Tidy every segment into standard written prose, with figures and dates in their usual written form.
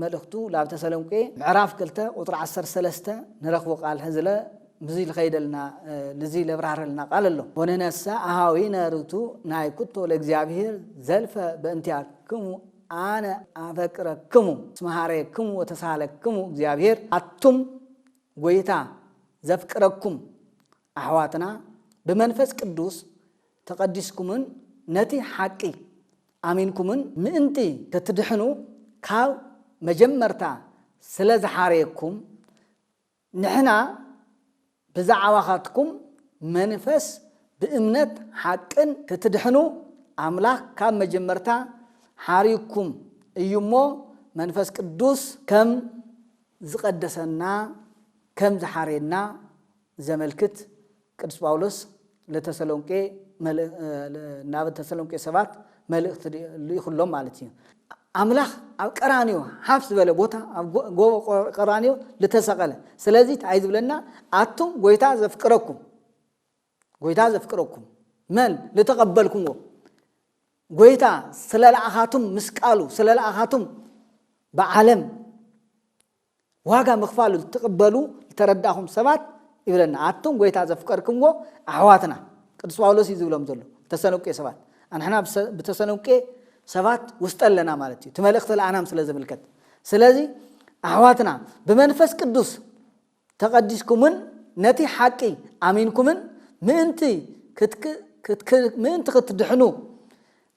ملختو لاب تسلمكي معراف قلته قطر 13 نرخو قال هزله مزيل خيدلنا لزي لبرارلنا قال له وننسى اهاوينا رتو ناي كنتو لاغزابير زلفه بانتياكم انا افكركم اسمهاريكم وتسالكم እግዚአብሔር አቱም ጎይታ ዘፍቅረኩም አህዋትና በመንፈስ ቅዱስ ተቀድስኩምን ነቲ ሐቂ አሚንኩምን ምእንቲ ተትድሕኑ ካብ መጀመርታ ስለዝሓረየኩም ንሕና ብዛዕባኻትኩም መንፈስ በእምነት ሐቅን ተትድሕኑ አምላክ ካብ መጀመርታ ሓሪኩም እዩሞ መንፈስ ቅዱስ ከም ዝቀደሰና ከም ዝሓረየና ዘመልክት ቅዱስ ጳውሎስ ለተሰሎንቄ ናብ ተሰሎንቄ 7 መልእክት ይኹሎም ማለት እዩ አምላክ ኣብ ቀራኒዮ ሓፍስ በለ ቦታ ኣብ ጎቦ ቀራኒዮ ለተሰቀለ ስለዚህ ታይዝ ብለና አቱም ጎይታ ዘፍቅረኩም መን ለተቀበልኩሞ ጎይታ ስለላአኻቱም ምስቃሉ ስለላአኻቱም በዓለም ዋጋ መክፋሉ ተቀበሉ ተረዳኹም ሰባት ይብለና አቱም ጎይታ ዘፍቅርኩሞ አህዋትና ቅዱስ ጳውሎስ ይዝብሎም ዘሎ ተሰሎንቄ 7 አንሕና በተሰሎንቄ 7 ውስጠለና ማለት እዩ ተመልእክት ለአናም ስለዘመልከት ስለዚህ አህዋትና በመንፈስ ቅዱስ ተቀድስኩምን ነቲ ሐቂ አሚንኩምን ምእንቲ ክትድሕኑ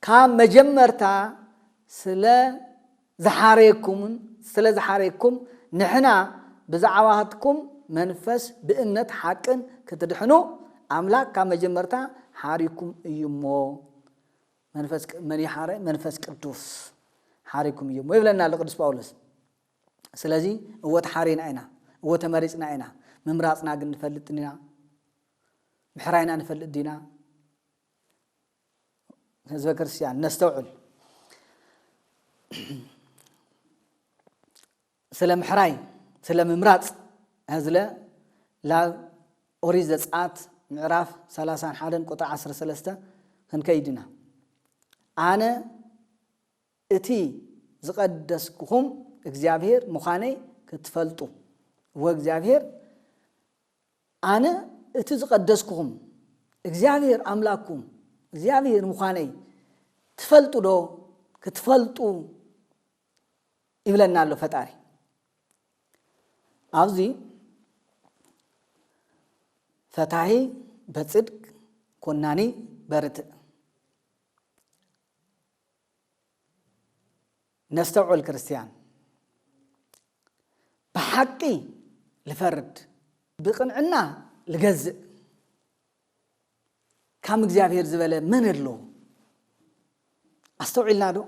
ካብ መጀመርታ ስለ ዝሓረየኩም ንሕና ብዛዕባትኩም መንፈስ በእምነት ሐቅን ክትድሕኑ አምላክ ካብ መጀመርታ ሓሪኩም እዩሞ መንፈስ መን ይሓረ መንፈስ ቅዱስ ሓሪኩም እዩሞ ይብለና ለቅዱስ ጳውሎስ ስለዚህ ወት ሓሪና አይና ወት መሪጽና አይና መምራጽና ግን ንፈልጥና ምሕራይና ንፈልጥ ዲና ህዝበ ክርስቲያን ነስተውዕል ስለ ምሕራይ ስለ መምራጽ هزله لا أريد زعات معرف 31 قطع 13 هنكيدنا أنا أتي زقدسكم እግዚአብሔር مخاني كتفلتو وእግዚአብሔር أنا أتي زقدسكم እግዚአብሔር أملاكم እግዚአብሔር مخاني تفلتو دو كتفلتو يبلنا له فتاري أوزي فتاهي بصدق كناني برت نستوعب الكريستيان بحقي لفرد بقنعنا لجزء كم እግዚአብሔር زبالة من له استوعبنا دو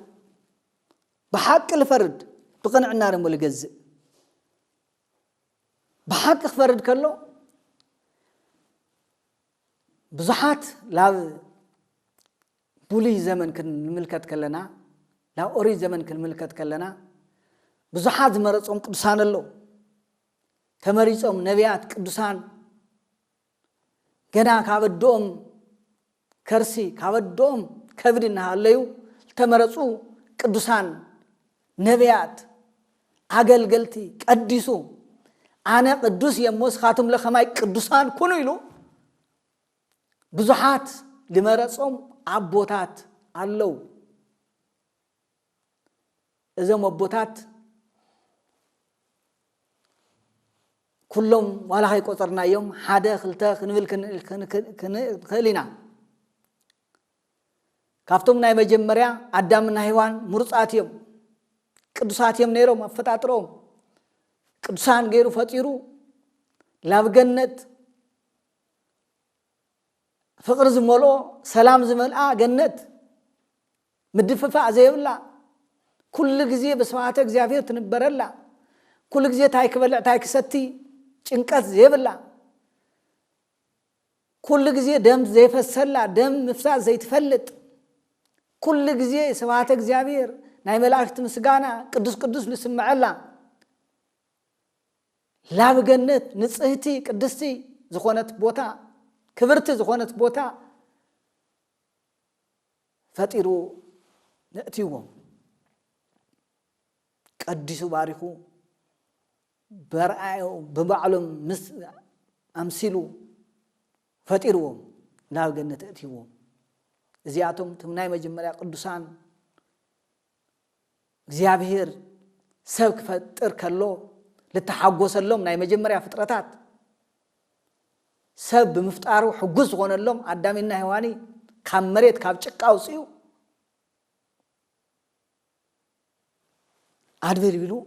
بحق لفرد بقنعنا رمو لجزء بحق فرد كله بزحات لا بولي زمن كن ملكت كلنا لا أوري زمن كن ملكت كلنا بزحات مرصهم قدسان الله تمريصهم نبيات قدسان ገና ካብዶም ከርሲ ካብዶም ከብድና አለዩ ተመረጹ ቅዱሳን ነቢያት አገልገልቲ ቀዲሱ أنا قدوس يموس خاتم لخماي قدوسان كونو يلو بزحات لمرصهم عبوتات الله እዞም አቦታት كلهم ولا هاي قطرنا يوم حدا خلتا خنبل خلينا كافتم ناي مجمريا عدامنا هيوان مرصات يوم قدسات يوم نيروم أفتاتروم قدسان غيرو فطيرو لابجنت فقر زملو سلام زملآ جنت مدففا زيبلا كل جزية بسمعتك زيافير تنبرلا كل جزية تايك بلع تايك ستي ጭንቀት ዘይብላ كل ጊዜ ደም ዘይፈሰላ ደም መፍሳት ዘይትፈልጥ كل ጊዜ ስብሐተ እግዚአብሔር ናይ መላእክት ምስጋና ቅዱስ ቅዱስ ልስምዓላ ላብገነት ንጽህቲ ቅድስቲ ዝኾነት ቦታ ክብርቲ ዝኾነት ቦታ ፈጢሩ ነእቲዎም ቀዲሱ ባሪኹ برأيو ببعلم مس أمثلو فتيروهم لا جنة تأتيهم زياتهم تمناي مجمرة قدسان زيابهير سبك فتر كله للتحجس اللهم ناي مجمرة فترات سب مفتارو حجز غن اللهم عدامنا هواني كمريت كابتشك أوسيو أدبر بيلو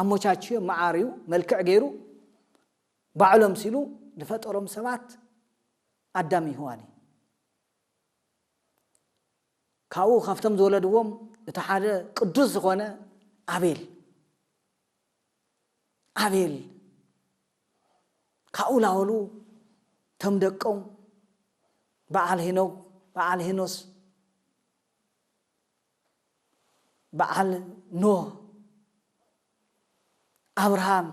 أموشاتشي معاريو ملكع غيرو بعلم سيلو لفترهم سبات أدامي هواني كاو خفتم زولدوم يتحادى قدوس غنى أبيل كاو لاولو تمدقهم بعال هنوس بعال نوح أبراهام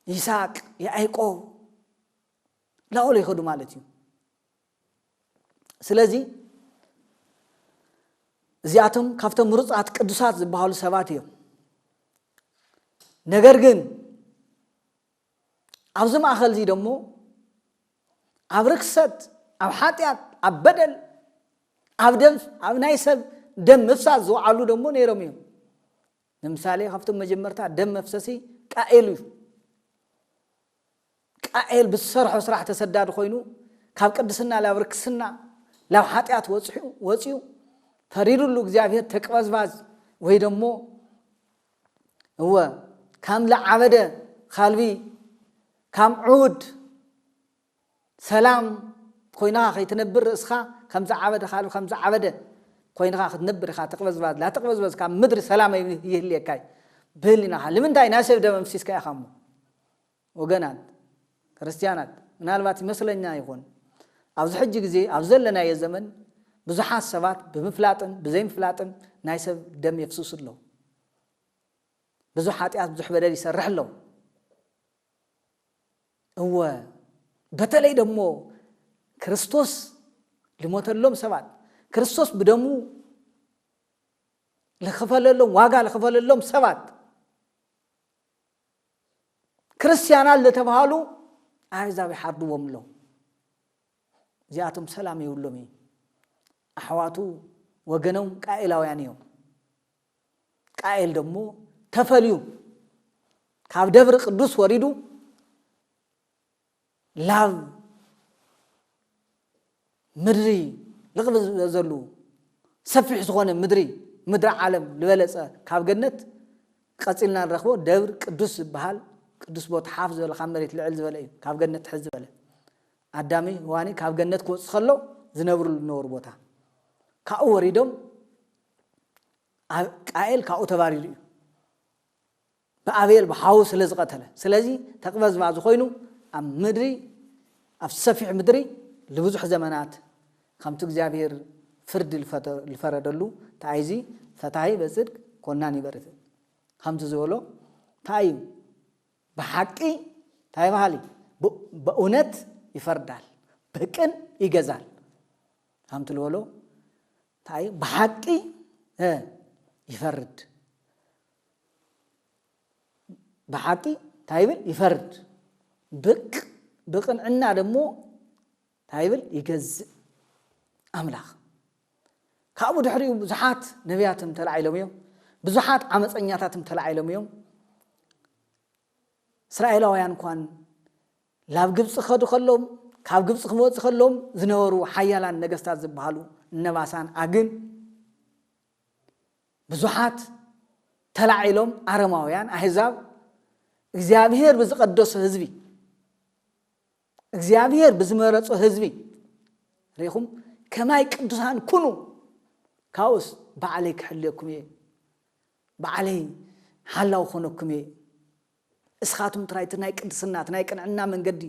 إسحاق يعقوب لا أولي خدو مالتي سلازي زياتهم كافتم مرصات قدسات زبحول سباتيو ነገር ግን አብዝም አኸል ዚ ደሞ አብርክሰት አብ ኃጢአት አብ በደል አብ ደም አብ ናይሰብ ደም መፍሳት ዝውዓሉ ደሞ ነይሮም እዮም ለምሳሌ ሀፍተም መጀመርታ ደም መፍሰሲ ቃኤል ብሰርሖ ስራሕ ተሰዳድ ኮይኑ ካብ ቅድስና ላብርክስና ላብ ኃጢአት ወጽዩ ፈሪዱሉ እግዚአብሔር ተቅበዝባዝ ወይ ደሞ هو كم لعبده خالبي كم عود سلام خوينا خي تنبر اسخا كم زعبده خالب كم زعبده خوينا خي تنبر خا تقبز بعد لا تقبز بس كم مدري سلام يهلي كاي بهلنا حال من داي ناس يبدا ممسيس كاي خامو وغنات كريستيانات ምናልባት ይመስለኛ ይሆን አብዝ ሕጅ ጊዜ አብዘለና የዘመን ብዙሃት ሰባት በመፍላጥን በዘይምፍላጥን ናይሰብ ደም ይፍሱስለው ብዙ ኃጢአት ብዙ በደል ይሰራህ ለው هو በተለይ ደግሞ ክርስቶስ ሊሞተሎም ሰባት ክርስቶስ በደሙ ለከፈለሎም ዋጋ ለከፈለሎም ሰባት ክርስቲያናል ለተባሉ አሕዛብ ይሐርዱዎም ለው ዚያቱም ሰላም ይውሎም አህዋቱ ወገነው ቃኤላውያን ይው ቃኤል ደግሞ ተፈልዩ ካብ ደብረ ቅዱስ ወሪዱ ላብ ምድሪ ልቅብ ዘሉ ሰፊሕ ዝኾነ ምድሪ ዓለም ልበለጸ ካብ ገነት ቀጽልና ንረኽቦ ደብረ ቅዱስ ዝበሃል ቅዱስ ቦታ ሓፍ ዘለ ካብ መሬት ልዕል ዝበለ እዩ ካብ ገነት ሕዝ ዝበለ አዳሚ ዋኒ ካብ ገነት ክወጽእ ከሎ ዝነብሩሉ ነበር ቦታ ካኡ ወሪዶም ቃኤል ካኡ ተባሪሉ እዩ بأبيل بحاوس لزقتله سلازي تقبز مع زخوينو أم مدري أفسفح مدري لبزح زمانات خمت እግዚአብሔር فرد الفردلو تعيزي فتاي بصدق كوناني برت خمت زولو تاي بحقي تاي بحالي بأونت يفردال بكن يجزال خمت الولو تاي بحقي يفرد بحقي تايبل يفرد بقن عنا دمو تايبل يجز أملاخ كابو دحريو زحات نبياتهم تلعيلهم يوم ብዙሓት ዓመፀኛታትም ተላዓይሎም እዮም እስራኤላውያን እንኳን ላብ ግብጽ ኸዱ ከሎም ካብ ግብጽ ክመጽ ከሎም ዝነበሩ ሓያላን ነገስታት ዝበሃሉ ነባሳን አግን ብዙሓት ተላዓይሎም አረማውያን አሕዛብ እግዚአብሔር ብዝቀደሰ ህዝቢ እግዚአብሔር ብዝመረጾ ህዝቢ ሪኹም ከማይ ቅዱሳን ኩኑ ካውስ ባዓለይ ክሕልየኩም እየ ባዓለይ ሓላው ኾነኩም እየ እስኻቱም ትራይት ናይ ቅድስናት ናይ ቅንዕና መንገዲ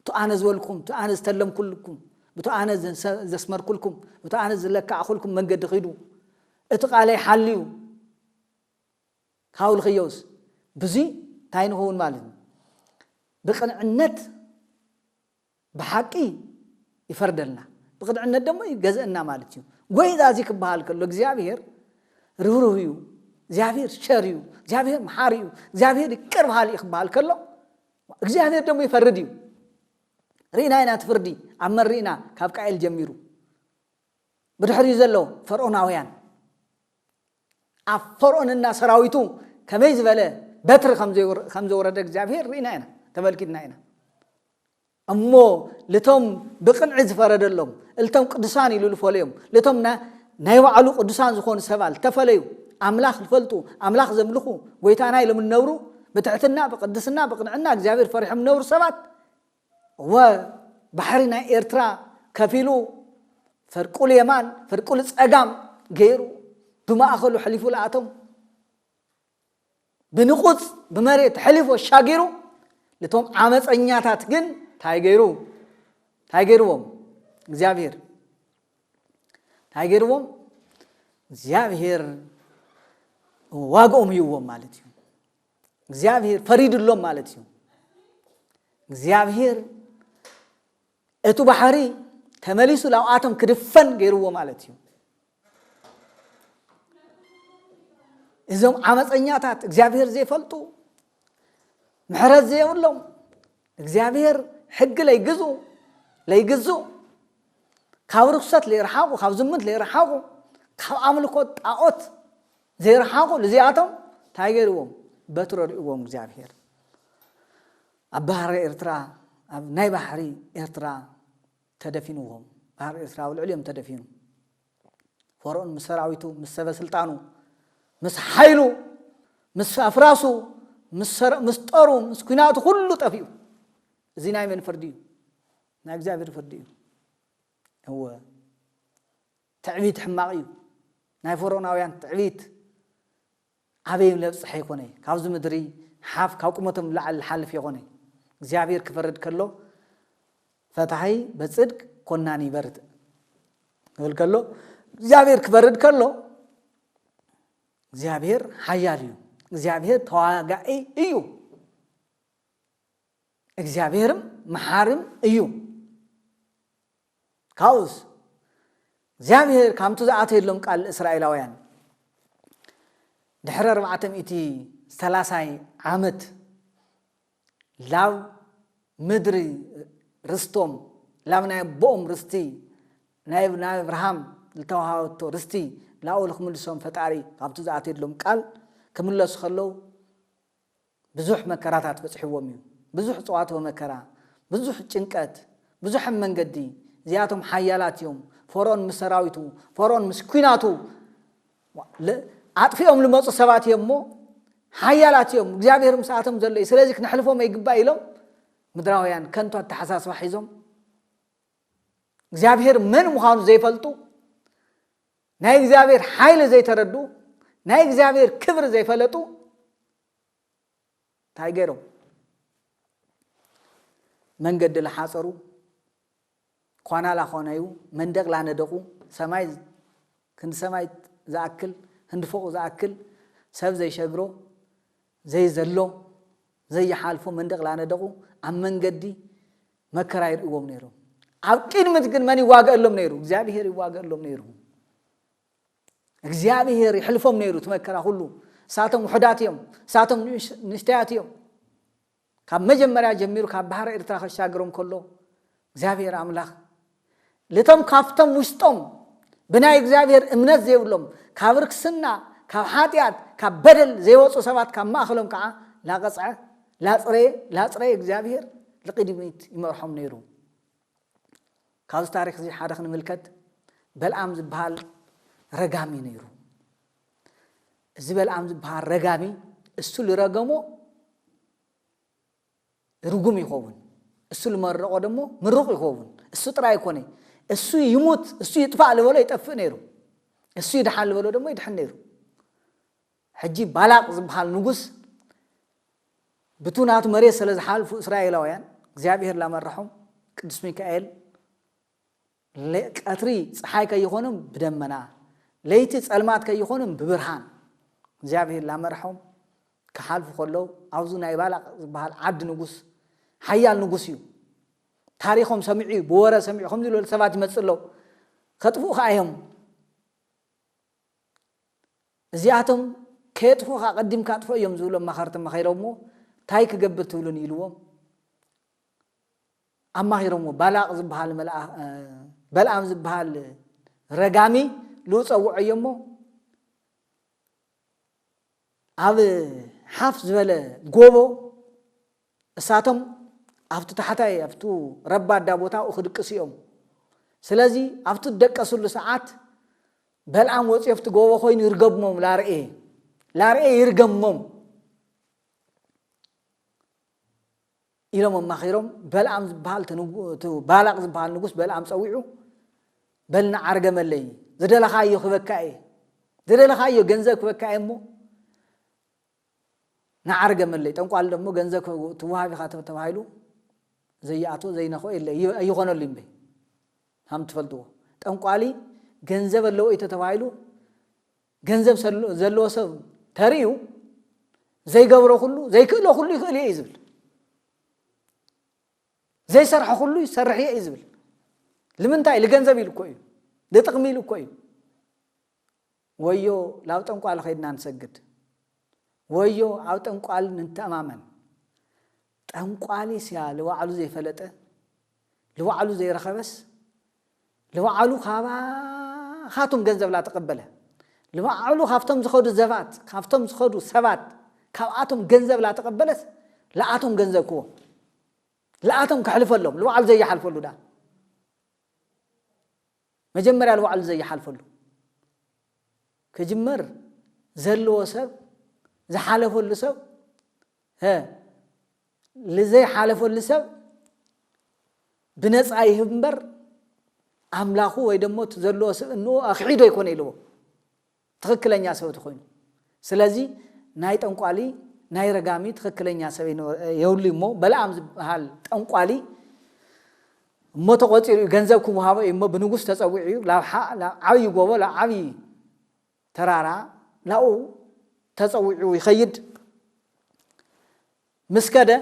ተአነ ዝበልኩም ተአነ ዝተለምኩልኩም በተአነ ዘስመርኩልኩም በተአነ ዘለካዕኩልኩም መንገዲ ኺዱ እቲ ቃለይ ሓልዩ ካውል ኺዮስ ብዙ ታይንሆን ማለት በቅንዕነት በሐቂ ይፈርደልና በቅንዕነት ደግሞ ይገዘእና ማለት እዩ ጎይዛዚ ክበሃል ከሎ እግዚአብሔር ርህሩህ እዩ እግዚአብሔር ቸር እዩ እግዚአብሔር መሐሪ እዩ እግዚአብሔር ይቅርባል ይክበሃል ከሎ እግዚአብሔር ደግሞ ይፈርድ እዩ ሪናይና ትፍርዲ አመሪና ካብ ቃኤል ጀሚሩ ብድሕሪ ዘሎ ፈርዖናውያን አፈርዖንና ሰራዊቱ ከመይ ዝበለ በትር ከም ዘወረደ እግዚአብሔር ሪናይና ተመልኪትና ኢና እሞ ለቶም ብቅንዕ ዝፈረደሎም እልቶም ቅዱሳን ኢሉ ልፈልዮም ለቶም ናይ ባዕሉ ቅዱሳን ዝኾኑ ሰባል ተፈለዩ አምላኽ ልፈልጡ አምላኽ ዘምልኹ ጎይታና ኢሎም ነብሩ በትሕትና በቅድስና በቅንዕና እግዚአብሔር ፈሪሖም ነብሩ ሰባት وبحرنا إرترا كفيلو فرقول يمان فرقول أجام غيرو بما أخلو حليفو العتم بنقص بمريت حليفو شاغيرو لتوم عامس أنياتات جن تايغيروهم زيافير تايغيروهم زيافير واقوم يوم مالتيو زيافير فريد اللهم مالتيو زيافير اتو بحري تمليسو لو آتم كدفن غيرو مالتيو إذن عامس أنياتات زيافير زي فلتو محرز زي ولهم زيافير حق ليجزو كاوركسات ليرحاقو خاوزمنت ليرحاقو كاو عملكو طاقوت زي رحاقو لزي آتم تايغيروهم بترور يقوم زيافير أبهر إرترا ناي بحري إرترا تدفينوهم بحر إرترا والعليم تدفينو فرعون مسراويتو مسبب سلطانو مس حيلو مس أفراسو مسترو مسكيناتو كله طفيو زيناي من فرديو ناك زافير فرديو هو تعبيد حماقيو ناي فرعوناويان تعبيد عبيم لبس حيكوني كاوز مدري حاف كاوكمتم لعل الحل في غني زيافير كفرد كله فتحي بصدق كناني برد يقول كله زيافير كفرد كله زيافير حياليو زيافير تواقعي ايو زيافيرم محارم ايو كاوز زيافير كامتو زعاتي لهم قال إسرائيلاويان دحر 430 عامت لاو مدري رستم لاو ناي بوم رستي ناي ابراهام لتوهاوتو رستي لاو لكم لسوم فتاري كابتو زعاتي لهم قال كملس خلو بزح مكراتات بصحيوم يو بزح صوات ومكرا بزح ጭንቀት بزح منقدي زياتهم حيالاتهم فرعون مسراويتو فرعون مسكيناتو عطفيهم لمص سبات يمو حيالاتهم እግዚአብሔር مساعتهم زله ስለዚህ نحلفهم يغبا يلو مدراويان كنتو تحساس وحيزهم እግዚአብሔር من مخانو زيفلطو ناي እግዚአብሔር ኃይል زيتردو ناي እግዚአብሔር ክብር زيفلطو ታይገሩ መንገድ ለሐጸሩ ኳና ላኾነዩ መንደቅ ላነደቁ ሰማይ ክንድ ሰማይ ዘአክል ህንድ ፎቅ ዘአክል ሰብ ዘይሸግሮ ዘይዘሎ ዘይሓልፎ መንደቅ ላነደቁ ኣብ መንገዲ መከራ ይርዎም ነይሩ ኣብ ቅድምት ግን ማን ይዋገአሎም ነይሩ እግዚአብሔር ይዋገአሎም ነይሩ እግዚአብሔር ይሕልፎም ነይሩ ተመከራ ሁሉ ሳቶም ውሕዳትዮም ሳቶም ንሽታያትዮም ካብ መጀመሪያ ጀሚሩ ካብ ባህር ኤርትራ ከሻገሮም ከሎ እግዚአብሔር አምላክ ለቶም ካፍቶም ውስጦም ብናይ እግዚአብሔር እምነት ዘይብሎም ካብ ርክስና ካብ ሓጢያት ካብ በደል ዘይወፁ ሰባት ካብ ማእኸሎም ከዓ ላቀጽዐ ላጽረየ እግዚአብሔር ለቅድሚት ይመርሖም ነይሩ ካብዚ ታሪክ እዚ ሓደ ክንምልከት በልዓም ዝበሃል ረጋሚ ነይሩ እዚ በልዓም ዝበሃል ረጋሚ እሱ ልረገሞ ርጉም ይኸውን እሱ ልመረቆ ደሞ ምሩቅ ይኸውን እሱ ጥራይ ኮነ እሱ ይሙት እሱ ይጥፋእ ለበሎ ይጠፍእ ነይሩ እሱ ይድሓል ለበሎ ደሞ ይድሕን ነይሩ ሕጂ ባላቅ ዝበሃል ንጉስ ብቱናቱ መሬት ስለ ዝሓልፉ እስራኤላውያን እግዚአብሔር ላመረሖም ቅዱስ ሚካኤል ቀትሪ ፀሓይ ከይኾንም ብደመና ለይቲ ጸልማት ከይኾንም ብብርሃን እግዚአብሔር ላመረሖም ከሓልፉ ከለው አብዙ ናይ ባላቅ ዝበሃል ዓድ ንጉስ ሓያል ንጉስ እዩ ታሪኾም ሰሚዑ በወረ ሰሚዑ ከምዚ ዝበሉ ሰባት ይመጽለው ከጥፉ ካዮም እዚአቶም ከጥፉ ቀዲምካ ጥፉ እዮም ዝብሎም ማኸርተም መኸይሮሞ ታይ ክገብር ትብሉን ኢልዎም አማኺሮሞ ባላቅ ዝበሃል በልዓም ዝበሃል ረጋሚ ልውፀውዑ እዮሞ ኣብ ሓፍ ዝበለ ጎቦ እሳቶም ኣብቱ ታሕታይ ኣብቱ ረባዳ ቦታ ክድቅስ እዮም ስለዚ ኣብቱ ደቀስሉ ሰዓት በልዓም ወፂ ኣብቱ ጎቦ ኮይኑ ይርገሞም ላርኤ ይርገሞም ኢሎም አማኺሮም በልዓም ዝበሃል ባላቅ ዝበሃል ንጉስ በልዓም ፀዊዑ በልና ዓርገመለይ ዝደለኻዮ ክበካየ ዝደለኻዮ ገንዘብ ክበካየ እሞ ናዓርገመለይ ጠንቋል ደሞ ገንዘብ ትዋሃቢ ተባሂሉ ዘይአቶ ዘይነኸ የለ ይኾነሉ እምበ ሃም ትፈልጥዎ ጠንቋሊ ገንዘብ አለው ተባሂሉ ገንዘብ ዘለዎ ሰብ ተሪዩ ዘይገብሮ ሁሉ ዘይክእሎ ሁሉ ይክእል ይዝብል ዘይሰርሕ ሁሉ ይሰርሕ ይዝብል ለምንታይ ለገንዘብ ይልኮ እዩ ለጥቅሚ ይልኮ እዩ ወዮ ላው ጠንቋል ኸይድና ንሰግድ ወዮ አው ጠንቋል ንተማመን ጠንቋሊ ሲያ ለዋዕሉ ዘይፈለጠ ለዋዕሉ ዘይረኸበስ ለዋዕሉ ካባ ኻቱም ገንዘብ ላ ተቀበለ ለዋዕሉ ካፍቶም ዝኸዱ ዘባት ካፍቶም ዝኸዱ ሰባት ካብአቶም ገንዘብ ላ ተቀበለስ ለአቶም ገንዘብ ክዎ ለአቶም ከሕልፈሎም ለዋዕሉ ዘይሓልፈሉ ዳ መጀመሪያ ለዋዕሉ ዘይሓልፈሉ ከጅመር ዘለዎ ሰብ ዝሓለፈሉ ሰብ ለዘይ ሓለፈሉ ሰብ ብነፃ ይህምበር አምላኹ ወይ ደሞ ዘለዎ ሰብ እንኦ አኽዒዶ ይኮነ ኢልዎ ትክክለኛ ሰብ ተኮይኑ ስለዚ ናይ ጠንቋሊ ናይ ረጋሚ ትክክለኛ ሰብ የውሊ እሞ በልዓም ዝበሃል ጠንቋሊ እሞ ተቆፂሩ ገንዘብ ክወሃቦ እሞ ብንጉስ ተፀዊዑ ዓብይ ጎቦ ዓብይ ተራራ ላኡ ተፀዊዑ ይኸይድ مسكدة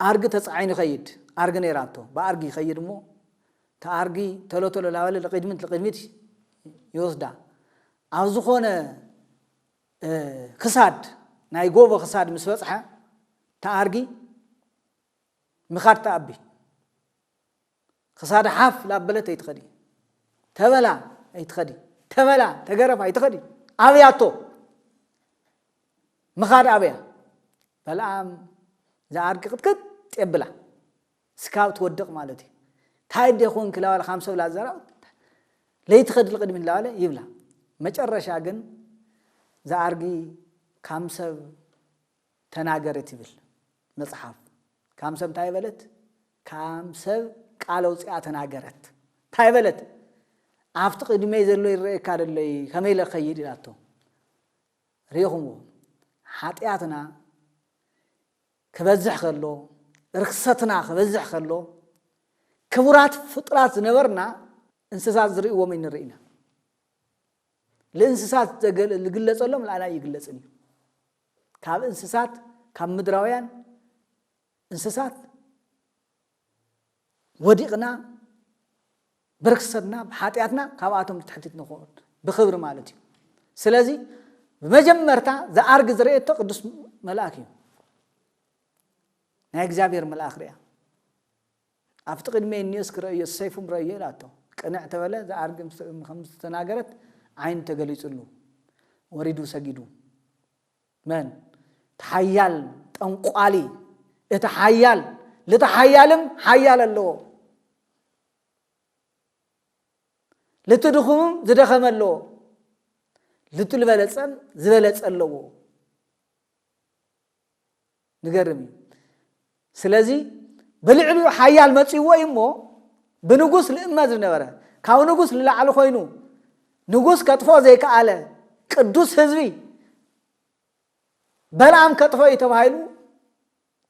أرجع تسعين خيد أرجع نيرانتو بأرجع خيد مو تأرجع تلو لاول لقدمت يوزدا عاوزخونه خساد نايجوبا خساد مسوسحة تأرجع مخارت أبي خساد حاف لا بلت يتخدي تبلا يتخدي تبلا تجرب يتخدي أبياتو مخار أبيا بلعم زارك قد تقبله سكاوت ودق مالتي تايد يخون كلا ولا خمسة ولا زرع ليه تخد القدم من لاله يبلا ما جرى شاقن زارجي خمسة تناجرت يبل مصحف خمسة تايبلت خمسة قالوا ساعة تناجرت تايبلت أفتقد ما يزلوا يركار اللي خميلة خير لاتو ريهم حاتياتنا كبزح خلو رخصتنا كبزح خلو كبرات فطرات نبرنا انسسات زري ومن رينا الانسسات اللي قلص لهم لا يقلصني كاب انسسات كاب مدراويان انسسات وديقنا برخصتنا بحاتياتنا كاباتهم تحتيت نخون بخبر مالتي سلازي بمجمرتا ذا أرج زريته قدس ملاكي نايجزابير ملاخريا أفتقد مين يسكر يسيفهم رأيه لاتو قنعت ولا ذا أرج خمس تناجرت عين تجلسلو وريدو سجدو من تحيال تنقالي اتحيال لتحيالم حيال اللو لتدخم زدخم اللو لتلبلصن زبلص اللو نجرمي سلازي بلعلو حيال مصيو ايمو بنغوس لاماز نبره كاو نغوس للعل خوينو نغوس كطفو زي كاله قدوس حزبي بلعم كطفو يتبايلو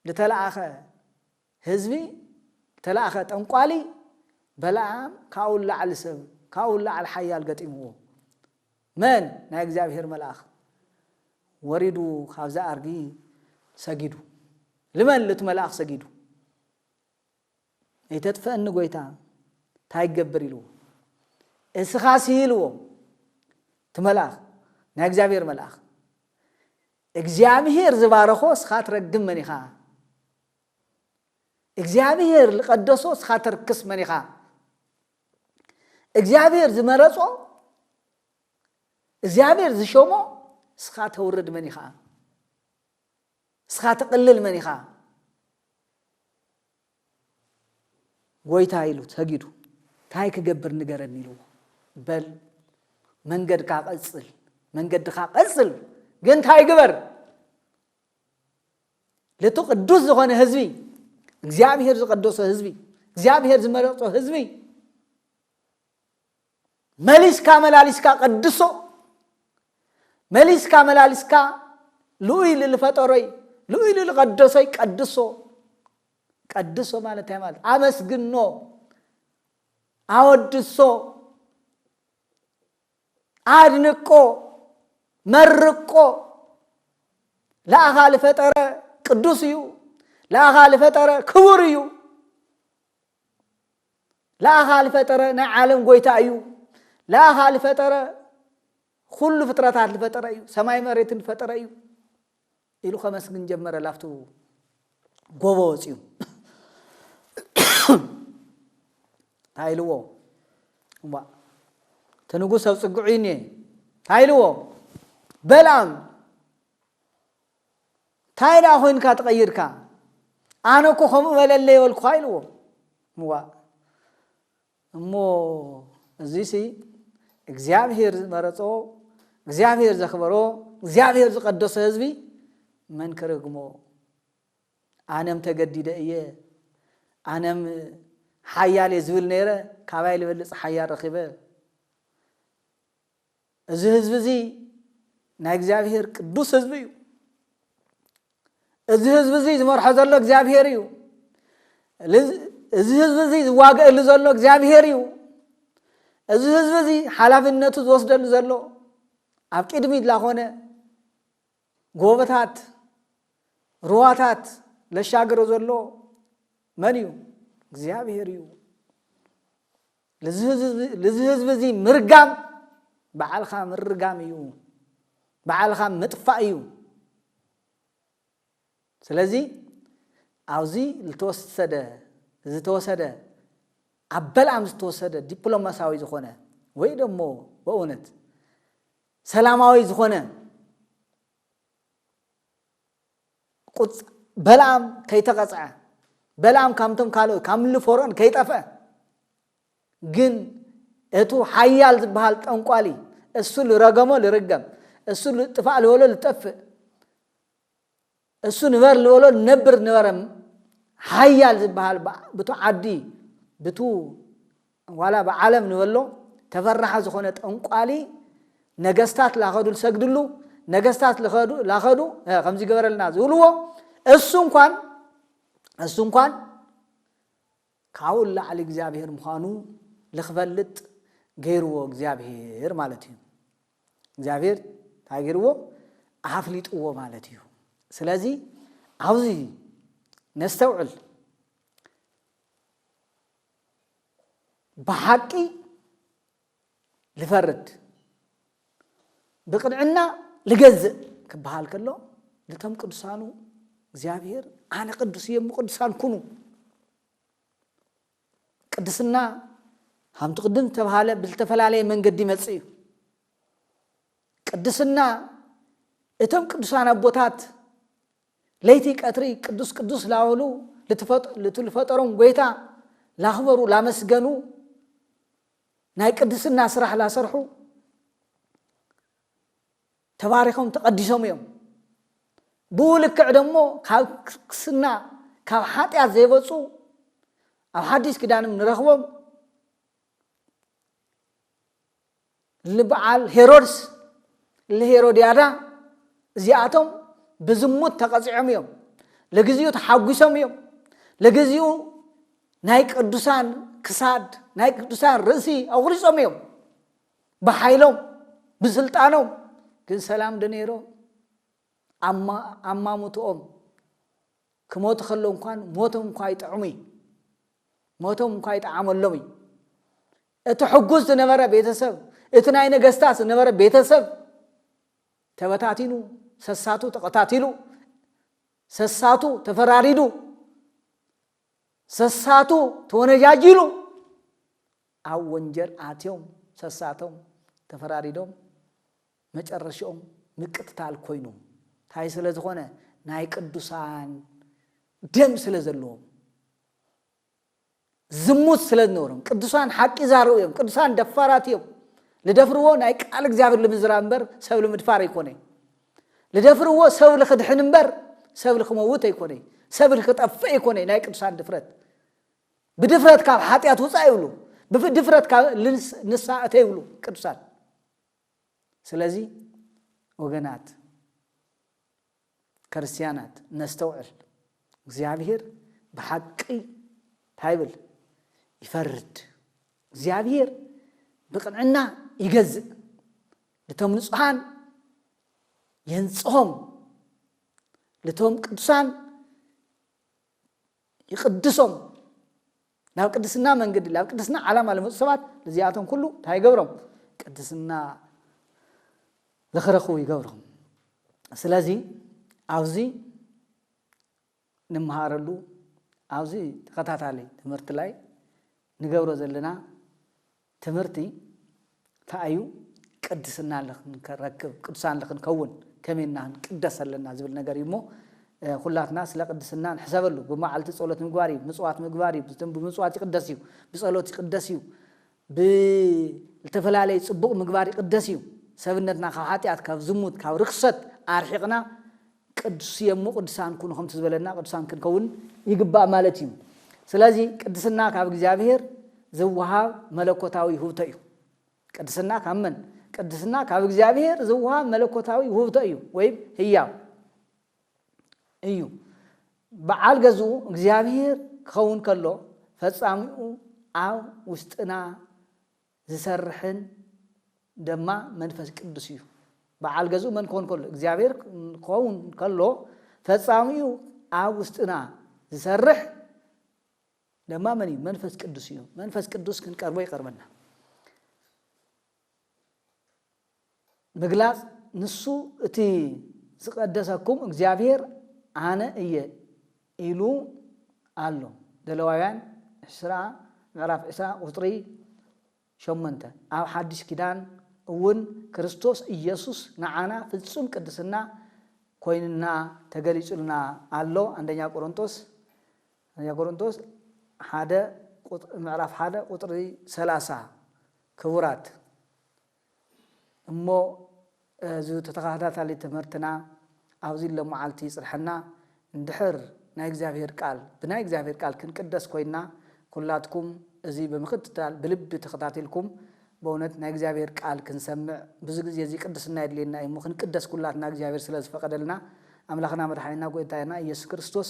لتلاخه حزبي تلاخه تنقالي بلعم كاو لعل سب كاو لعل حيال قطيمو من نا እግዚአብሔር መልአክ ወሪዱ ካብዛ አርጊ ሰጊዱ لمن لتملأخ سجيدو يتدفئن قويتا تايقبر يلو اسخاسي يلو تملأخ نا اكزابير ملأخ اكزابير زبارخو سخات رقم منيخا اكزابير لقدسو سخات ركس منيخا اكزابير زمرسو اكزابير زشومو سخات ورد منيخا سخات قلل منيخا قويتا يلو تهجدو تاي كجبر نجرن يلو بل منقد كا قصل منقد كا قصل جن تاي جبر لتقدس زخونه حزبي እግዚአብሔር ዝቀደሰ ህዝቢ እግዚአብሔር ዝመረጠ ህዝቢ መሊስካ መላሊስካ ቀድሶ መሊስካ መላሊስካ ሉይ ለፈጠረይ ሉይ ለቀደሰይ ቀድሶ ቀድሶ ማለት ያማል አመስግኖ አወድሶ አድንቆ መርቆ ለአኻል ፈጠረ ቅዱስ እዩ ለአኻል ፈጠረ ክቡር እዩ ለአኻል ፈጠረ ነዓለም ጎይታ እዩ ለአኻል ፈጠረ ሁሉ ፍጥረታት ፈጠረ እዩ ሰማይ መሬትን ፈጠረ እዩ ኢሉ ከመስግን ጀመረ ላፍቱ ጎቦ ወፂዩ ታይልዎ እማ ተንጉስ አውጽጉዒኒ ታይልዎ በላም ታይዳ ሆንካ ተቀይርካ አነኮ ኸም ወለለ ይወልኩ አይልዎ እማ እሞ እዚሲ እግዚአብሔር መረጾ እግዚአብሔር ዘኽበሮ እግዚአብሔር ዝቀደሰ ህዝቢ من كرغمو انم تجديده ايه انم حيال يزول نيره كابايل بلص حيال رخيبه እዚ ህዝብ እዚ ናይ እግዚአብሔር ቅዱስ ህዝብ እዩ እዚ ህዝብ እዚ ዝመርሖ ዘሎ እግዚአብሔር እዩ እዚ ህዝብ እዚ ዝዋገአሉ ዘሎ እግዚአብሔር እዩ እዚ ህዝብ እዚ ሓላፍነቱ ዝወስደሉ ዘሎ ኣብ ቅድሚት ላኾነ ጎበታት رواتات لشاغر زلو منيو እግዚአብሔር እዩ ለዚህ በዚህ ምርጋም በዓልኻ ምርጋም እዩ በዓልኻ መጥፋእ እዩ ስለዚህ አውዚ ዝተወሰደ አበላም ዝተወሰደ ዲፕሎማሲያዊ ዝኾነ ወይ ደሞ በእውነት ሰላማዊ ዝኾነ بلام كي تقطع بلام كامتم كالو كامل فورن كي طفى جن اتو حيال بحال تنقالي السل رغمو لرغم السل طفا لولو لطف السل نبر لولو نبر نبرم حيال بحال بتو عدي بتو ولا بعالم نولو تفرح زخونه تنقالي نغستات لاخدو سجدلو نغستات لاخدو خمسي ገበረልና ዝውልዎ እሱ እንኳን ካውላ አለ እግዚአብሔር ምዃኑ ለኽፈልጥ ገይርዎ እግዚአብሔር ማለት እዩ እግዚአብሔር ታገይርዎ አፍሊጥዎ ማለት እዩ ስለዚህ አውዚ ነስተውዕል በሐቂ ልፈርድ بقدعنا لجزء كبحال كله لتم قدسانو እግዚአብሔር أنا قدس يم قدسان كونو قدسنا هم تقدم تبهاله بالتفلالي من قد يمصيو ቅድስና እቶም ቅዱሳን አቦታት ለይቲ ቀትሪ ቅዱስ ቅዱስ ላውሉ ልትፈጠሮም ጎይታ ላኽበሩ ላመስገኑ ናይ ቅድስና ስራሕ ላሰርሑ ተባሪኾም ተቀዲሶም እዮም ብውልክዕ ደሞ ካብ ቅድስና ካብ ኃጢአት ዘይበፁ ኣብ ሐዲስ ኪዳንም ንረኽቦም ልበዓል ሄሮድስ ለሄሮድያዳ እዚኣቶም ብዝሙት ተቀጽዖም እዮም ለግዚኡ ተሓጉሶም እዮም ለግዚኡ ናይ ቅዱሳን ክሳድ ናይ ቅዱሳን ርእሲ ኣቑሪጾም እዮም በኃይሎም ብስልጣኖም ግን ሰላም ደነይሮ አማሙቶኦም ክሞት ከለው እንኳን ሞቶም እንኳን ይጥዕሙ ሞቶም እንኳን ይጣዓመሎም እቲ ሕጉስ ዝነበረ ቤተሰብ እቲ ናይ ነገስታት ዝነበረ ቤተሰብ ተበታቲኑ ሰሳቱ ተቀታቲሉ ሰሳቱ ተፈራሪዱ ሰሳቱ ተወነጃጅሉ ኣብ ወንጀል ኣትዮም ሰሳቶም ተፈራሪዶም መጨረሻኦም ምቅትታል ኮይኑ ታይ ስለ ዝኾነ ናይ ቅዱሳን ደም ስለ ዘለዎም ዝሙት ስለ ዝነበሮም ቅዱሳን ሓቂ ዛረው እዮም ቅዱሳን ደፋራት እዮም ለደፍርዎ ናይ ቃል እግዚአብሔር ለምዝራብ እምበር ሰብ ለምድፋር አይኮነ ለደፍርዎ ሰብ ለክድሕን እምበር ሰብ ለክመውት አይኮነ ሰብ ለክጠፍ አይኮነ ናይ ቅዱሳን ድፍረት በድፍረት ካብ ኃጢአት ወፃ ይብሉ በድፍረት ካብ ንሳአተ ይብሉ ቅዱሳን ስለዚህ ወገናት ክርስቲያናት ነስተውዕል እግዚአብሔር በሐቂ ታይብል ይፈርድ እግዚአብሔር በቅንዕና ይገዝእ ለቶም ንጹሃን የንጽሆም ለቶም ቅዱሳን ይቅድሶም ናብ ቅድስና መንገድ ናብ ቅድስና ዓላማ ለመጹ ሰባት ለዚያቶም ሁሉ ታይገብሮም ቅድስና ለኸረኹ ይገብሮም ስለዚህ አውዚ ንምሃረሉ አውዚ ተከታታሊ ትምህርት ላይ ንገብሮ ዘለና ትምህርቲ ታዩ ቅድስና ለክንረክብ ቅዱሳን ለክንከውን ከመይና ቅደሰለና ዝብል ነገር ይሞ ሁላትና ስለ ቅድስና ንሕሰበሉ በመዓልቲ ጸሎት ምግባር ምጽዋት ምግባር በምጽዋት ይቅደስዩ በጸሎት ይቅደስዩ በተፈላለየ ጽቡቅ ምግባር ይቅደስዩ ሰብነትና ካብ ኃጢአት ካብ ዝሙት ካብ ርክሰት አርሒቅና ቅዱስ የሙ ቅዱሳን ኩኑ ከም ትዝበለና ቅዱሳን ክንከውን ይግባእ ማለት እዩ ስለዚህ ቅድስና ካብ እግዚአብሔር ዝወሃብ መለኮታዊ ህብቶ እዩ ቅድስና ካመን ቅድስና ካብ እግዚአብሔር ዝወሃብ መለኮታዊ ህብቶ እዩ ወይ ህያው እዩ በዓል ገዙ እግዚአብሔር ከውን ከሎ ፈጻሚኡ ኣብ ውስጥና ዝሰርሕን ደማ መንፈስ ቅዱስ እዩ በዓል ገዙ መን ከውን ከሎ እግዚአብሔር ከውን ከሎ ፈጻሚኡ ኣብ ውስጥና ዝሰርሕ ደማ መን መንፈስ ቅዱስ እዩ መንፈስ ቅዱስ ክንቀርቦ ይቀርበና ምግላጽ ንሱ እቲ ዝቀደሰኩም እግዚአብሔር አነ እየ ኢሉ አሎ ደለዋውያን እስራ ምዕራፍ 10 ቁጥሪ 8 ኣብ ሐዲስ ኪዳን እውን ክርስቶስ ኢየሱስ ንዓና ፍጹም ቅድስና ኮይንና ተገሊጹልና አሎ አንደኛ ቆሮንቶስ 1 ምዕራፍ 1 ቁጥሪ 30 ክቡራት እሞ ዙ ተተኻታታሊ ትምህርትና ኣብዚ ለመዓልቲ ይጽርሐና እንድሕር ናይ እግዚአብሔር ቃል ብናይ እግዚአብሔር ቃል ክንቅደስ ኮይና ኩላትኩም እዚ በመክትታል በልብ ተኸታተልኩም በእውነት ናይ እግዚአብሔር ቃል ክንሰምዕ ብዙ ጊዜ እዚ ቅድስና ይድልና እሞ ክንቅደስ ኩላትና እግዚአብሔር ስለዝፈቀደልና አምላክና መድኃኒና ጎይታና ኢየሱስ ክርስቶስ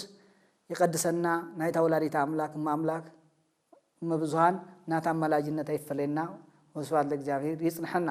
ይቀድሰና ናይ ተወላዲታ አምላክ መብዙሃን ናታ መላጅነት አይፈለና ወስብሐት ለእግዚአብሔር ይጽንሐና